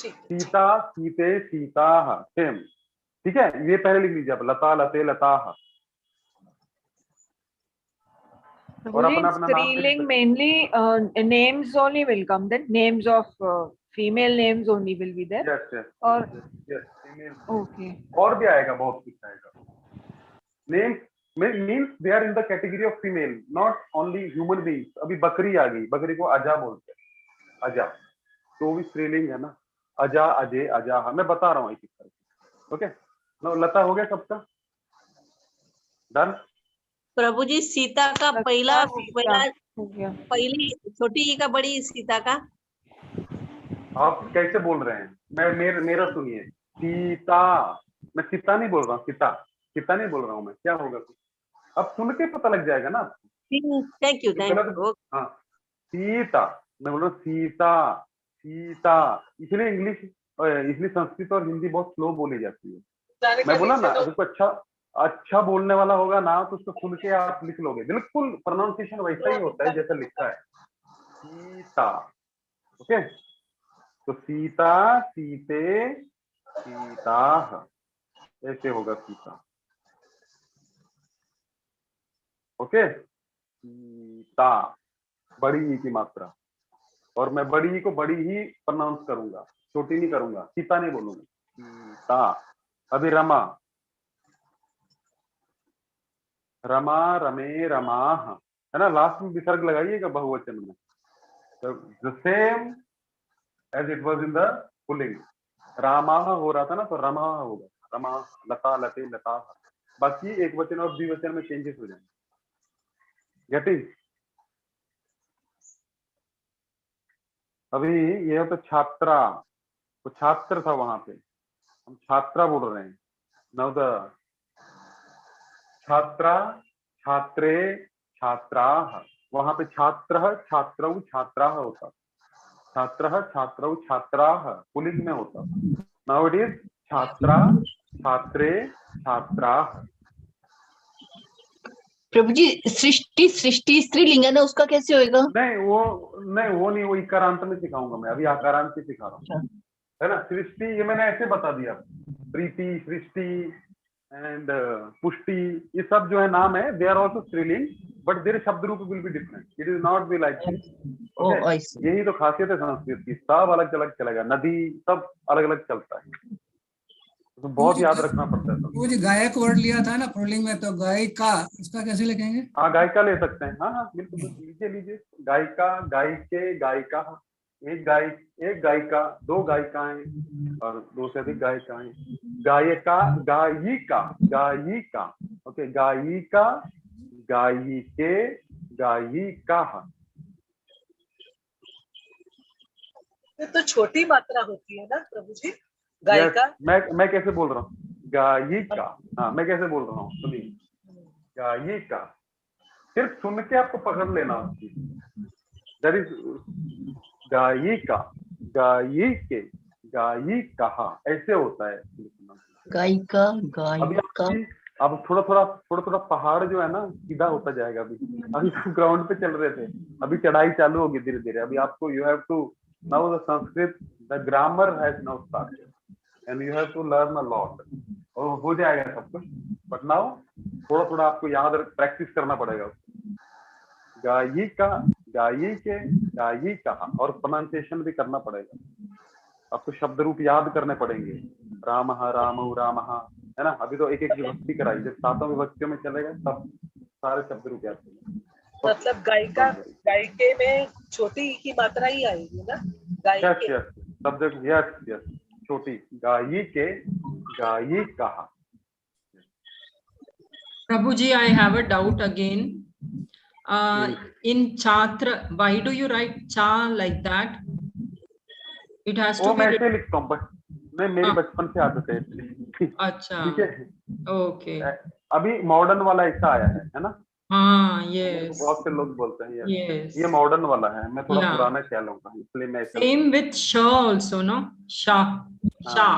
सीता, सीते, सीता, सेम. ठीक है, ये पहले लिख लीजिए आप. लता, लते, लता. और अपना अपना नाम स्त्रीलिंग mainly names only will come, then names of female names only will be there. Yes yes और यस फीमेल okay, और भी आएगा, बहुत कुछ आएगा. Name means they are in the category of female, not only human beings. अभी बकरी आ गई, बकरी को अजा बोलते हैं, अजा, तो भी स्त्रीलिंग है ना, अजा, अजय, अजा. मैं बता रहा हूँ एक एक करके. ओके, लता हो गया सबका डन? प्रभु जी सीता का पहला सीता हो गया. पहली छोटी ई का बड़ी सीता का आप कैसे बोल रहे हैं? मेरा सुनिए, सीता, मैं सीता नहीं बोल रहा हूँ, सीता सीता नहीं बोल रहा हूँ मैं. क्या होगा कुछ अब सुन के पता लग जाएगा ना. थैंक यू हाँ, सीता, मैं बोल रहा हूँ सीता, सीता. इसलिए इसलिए संस्कृत और हिंदी बहुत स्लो बोली जाती है. मैं बोला ना, अगर कोई अच्छा बोलने वाला होगा ना, तो उसको सुन के आप लिख लोगे. बिल्कुल प्रोनाउंसिएशन वैसा ही होता है जैसा लिखा है, सीता. ओके, तो सीता, सीते, सीता, ऐसे होगा सीता. ओके, सीता, बड़ी ई की मात्रा. और मैं बड़ी ई को बड़ी ही प्रोनाउंस करूंगा, छोटी नहीं करूंगा, सीता नहीं बोलूंगा, सीता. अभी रमा, रमा, रमे, रमा, है ना, लास्ट में विसर्ग लगाइएगा बहुवचन में. The same as it was in the पुल्लिंग. रामा हो रहा था ना, तो रमा होगा, रमा, लता, लते, लता. बाकी एक वचन और द्विवचन में चेंजेस हो जाएंगे. गेटिंग? अभी ये तो छात्रा, तो छात्र था वहां पे, हम छात्रा बोल रहे हैं. नाउ द छात्रा, छात्रे, छात्राः. वहां पे छात्रः, छात्रौ, छात्राः होता. छात्रः, छात्रौ, छात्राः पुल्लिंग में होता. नाउ इट इज छात्रा, छात्रे, छात्राः. प्रभु जी सृष्टि सृष्टि स्त्रीलिंग है ना, उसका कैसे होएगा? नहीं वो नहीं, वो इकारांत में सिखाऊंगा मैं. अभी आकारांत से सिखा रहा हूँ, है ना. सृष्टि ये मैंने ऐसे बता दिया. प्रीति, सृष्टि एंड पुष्टि, ये सब जो है नाम है, दे आर आल्सो स्त्रीलिंग, बट देयर शब्द रूप will be different. It is not be like this. यही तो खासियत है संस्कृत की, सब अलग अलग चलेगा. नदी सब अलग अलग चलता है, तो बहुत याद रखना पड़ता है. वो जो गायक वर्ड लिया था ना पुल्लिंग में, तो गायिका, उसका कैसे लिखेंगे? हाँ, गायिका ले सकते हैं. हाँ हाँ, बिल्कुल लीजिए. गायिका, गायिके, गायिका. एक गायिका, दो गायिकाएं और दो से अधिक गायिकाएं. गायिका, गायिका, गायिका. ओके, गायिका, गायिके, गायिका. ये तो छोटी मात्रा होती है ना प्रभु जी, गायिका. मैं कैसे बोल रहा हूँ? गायिका. हाँ, मैं कैसे बोल रहा हूँ सुनिए. गायिका, सिर्फ सुन के आपको पकड़ लेना उसकी. दैट इज गायिका, गायिके, गायिका, ऐसे होता है. गायिका, गायिका. अब थोड़ा थोड़ा पहाड़ जो है ना सीधा होता जाएगा. अभी तो ग्राउंड पे चल रहे थे, अभी चढ़ाई चालू होगी धीरे धीरे. अभी आपको you have to now the Sanskrit, the grammar has now started and you have to learn a lot. और हो जाएगा सब कुछ, बट नाउ थोड़ा थोड़ा आपको याद प्रैक्टिस करना पड़ेगा. गायिका, गायिके, गायिका, और प्रोनाउंसिएशन भी करना पड़ेगा. आपको शब्द रूप याद करने पड़ेंगे. रामः, रामौ, रामः, है ना. अभी तो एक एक विभक्ति कराई, जब 7 विभक्तियों में चलेगा तब सारे शब्द रूप याद करेंगे. मतलब गायिका, गायिके में छोटी की मात्रा ही आएगी ना, गायिके. यस, शब्द यस, छोटी. गायिके, गायिका. Prabhu ji, I have a doubt again. In Chatra, why do you write cha like that? It has to be. मैं ऐसे लिखता हूँ, बस मैं मेरी बचपन से आदत है. अच्छा, ठीक है. ओके. अभी मॉडर्न वाला ऐसा आया है ना. हाँ, यस. बहुत से लोग बोलते हैं Yes. ये मॉडर्न वाला है. मैं थोड़ा Yeah. पुराना ख्याल हूँ, इसलिए मैं Same with sha also, no? Sha. Sha.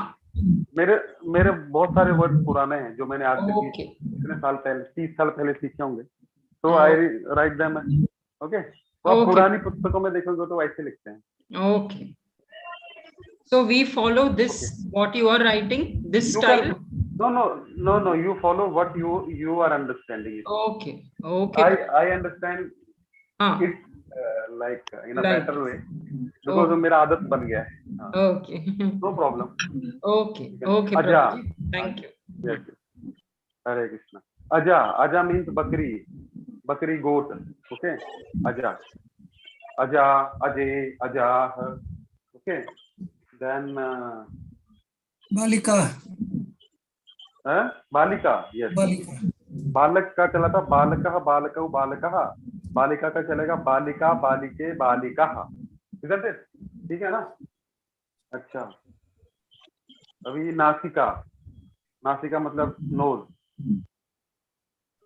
मेरे बहुत सारे वर्ड पुराने हैं जो मैंने आज तक Okay. इतने साल पहले, 30 साल पहले सीखे होंगे. तो आई राइट देम. ओके, तो आप पुरानी पुस्तकों में देखोगे तो ऐसे लिखते हैं. Okay. So we follow this, what you are writing, this style. No. You follow what you are understanding. Okay. Okay. I understand it like in a Like better way because okay. मेरा आदत बन गया है. Okay. No problem. Okay. Okay. Aja. Prabhuji. Thank you. Yes. Hare Krishna. Aja means bakri goat. Okay. Aja, Ajay, Ajah. Okay. Then Balika. बालिका. Yes. Balika. बालक का चला था बालकः बालकौ बालकः. बालिका का चलेगा बालिका बालिके बालिकाः. Isn't it? ठीक है ना? अच्छा. अभी नासिका मतलब नोज.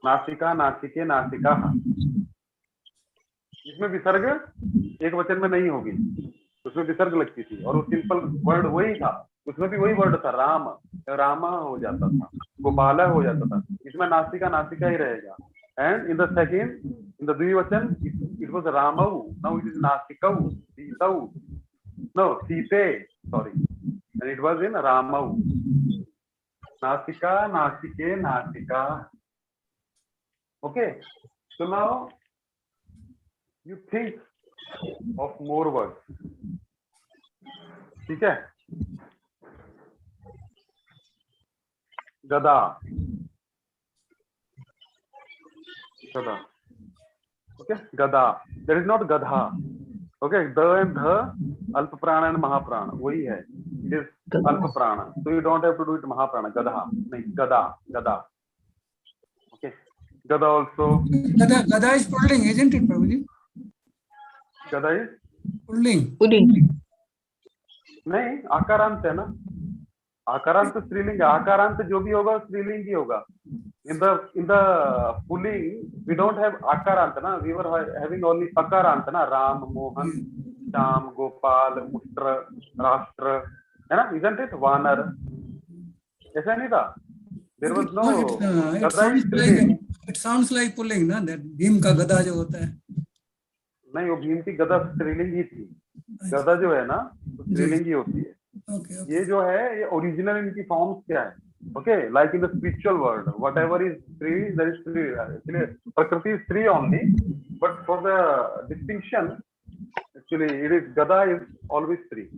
नासिका नासिके नासिकाः. इसमें विसर्ग एक वचन में नहीं होगी. उसमें विसर्ग लगती थी और वो सिंपल वर्ड वही था. उसमें भी वही वर्ड था. रामा हो जाता था, गोपाला हो जाता था. इसमें नासिका ही रहेगा. And in the second, in the द्विवचन, इट वाज रामौ. नाउ इट इज नासिकौ, सीतौ. नो, सीते, sorry. And it was in रामौ. नासिका नासिके नासिका. Okay. So now you think of more words. ठीक है. गदा. Okay. Gada. There is not gadha. Okay. The and the, alpa prana and mahaprana. वही है. It is alpa prana. So you don't have to do it mahaprana. Gadha. नहीं. Gada. Okay. Gada also. Gada is pulling, isn't it, Prabhuji? गदा is pulling. नहीं, आकारांत है ना. आकारांत स्त्रीलिंग है. आकारांत जो भी होगा स्त्रीलिंग ही होगा. इन द पुल्लिंग वी डोंट हैव आकारांत ना. वी वर हैविंग ओनली पकारांत ना. राम, मोहन, श्याम, गोपाल, उष्ट्र, राष्ट्र, है ना. Isn't it? वानर. ऐसा नहीं था. There was no. It sounds like pulling ना. That भीम का गदा जो होता है. नहीं, वो भीम की गदा स्त्रीलिंग ही थी. गदा जो है ना स्त्रीलिंग ही होती है. ये जो है ये ओरिजिनल इनकी फॉर्म्स क्या है. Okay. Like in the spiritual world whatever is स्त्री, दैट इज स्त्री. एक्चुअली प्रकृति इज स्त्री only, but for the distinction actually it is gada is always three.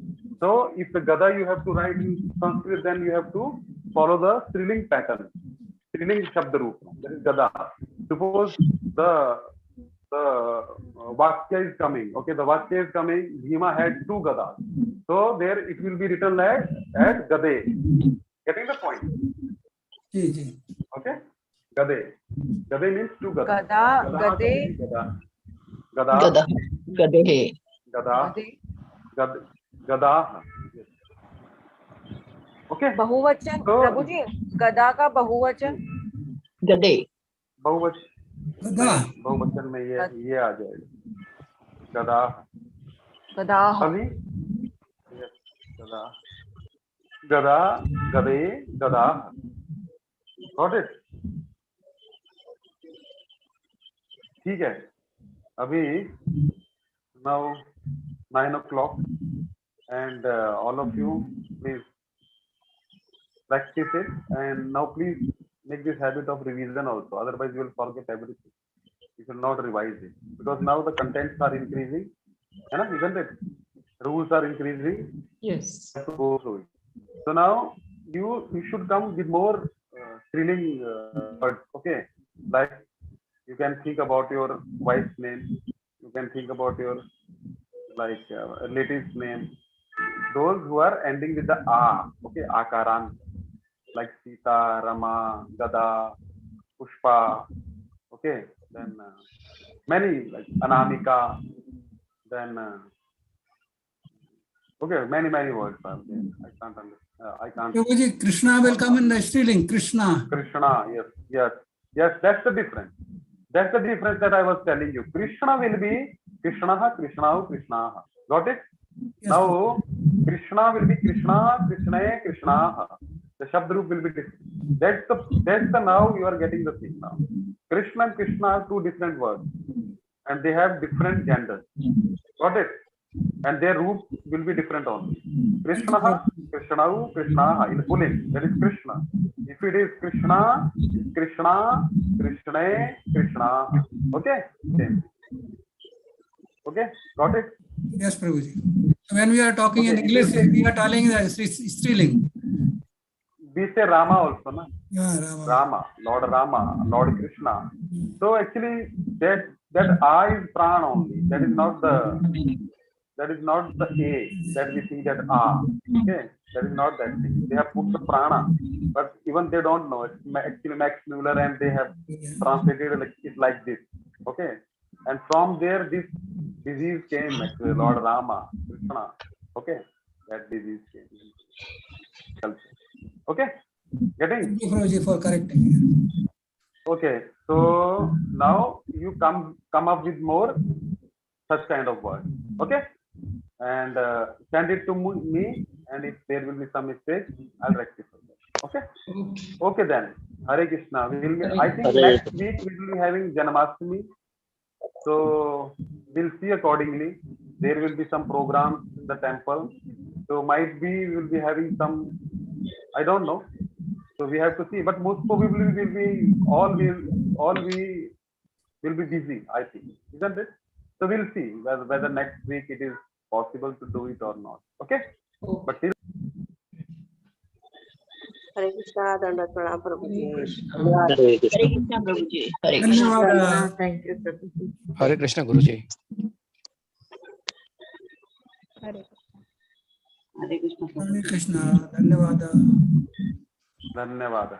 So if the gada you have to write in Sanskrit, then you have to follow the striling pattern. Striling shabd roop, that is gada. Suppose the vakya is coming. Okay, the vakya is coming. Bhima had two gadas, so there it will be written as gade. Getting the point? Okay, gade. Gade means two gadas. Gada, gade. Gada. Gade. गदा. Okay. बहुवचन प्रभु जी. गदा का बहुवचन गदे. बहुवचन में ये आ जाएगा. गदा. अभी गदा, गदे, गदा. Got it? ठीक है. अभी now 9 o'clock and all of you please practice it, and now please make this habit of revision also, otherwise you will forget everything. You should not revise it because now the contents are increasing, isn't it? Rules are increasing. Yes. You have to go through it. So now you should come with more thrilling words. Okay, like you can think about your wife's name. You can think about your relative's name. Those who are ending with the a. Okay, akaran, like Sita, Rama, Gada, Pushpa. Okay, then many like Anamika. Then okay, many words are there. I can't understand. I can't. Prabhuji, Krishna will come in the striling. Krishna. Yes. That's the difference. That's the difference that I was telling you. Krishna will be Krishnaha, Krishnau, Krishnaha. Got it? Yes. Now Krishna will be Krishna, Krishnae, Krishnaha. The Shabd root will be different. That's the now you are getting the thing now. Krishna and Krishna are two different words, and they have different genders. Got it? And their root will be different only. Krishnaha, Krishnau, Krishnaha in pulling. That is Krishna. If it is Krishna, Krishna, Krishna, Krishna. Okay? Same. Okay? Got it? Yes, Prabhuji. When we are talking in Okay. English, we are telling the Striling. We say Rama also, na? Yeah, Rama. Rama, Lord Krishna. So actually, that A is prana only. That is not the A that we think that A. Okay, that is not that thing. They have put the prana, but even they don't know. It's actually Max Muller, and they have translated it like this. Okay, and from there this disease came. Actually, Lord Rama, Krishna. Okay, that disease came. Okay, getting? Thank you, Prabhuji, for correcting. Okay, so now you come up with more such kind of words. Okay, and send it to me, and if there will be some mistake, I'll rectify that. Okay. Okay then. Hare Krishna. I think next week we will be having Janmashtami, so we'll see accordingly. There will be some programs in the temple, so might be we will be having some. I don't know. So we have to see, but most probably we will be busy, I think, isn't it? So we'll see whether next week it is possible to do it or not. Okay? But till Hare Krishna, Dandavat Pranam Prabhuji. Hare Krishna. Prabhuji. Dhanyawad. Thank you, Prabhuji. Hare Krishna, Guruji. Hare Krishna. Hare Krishna. Dhanyawad. धन्यवाद.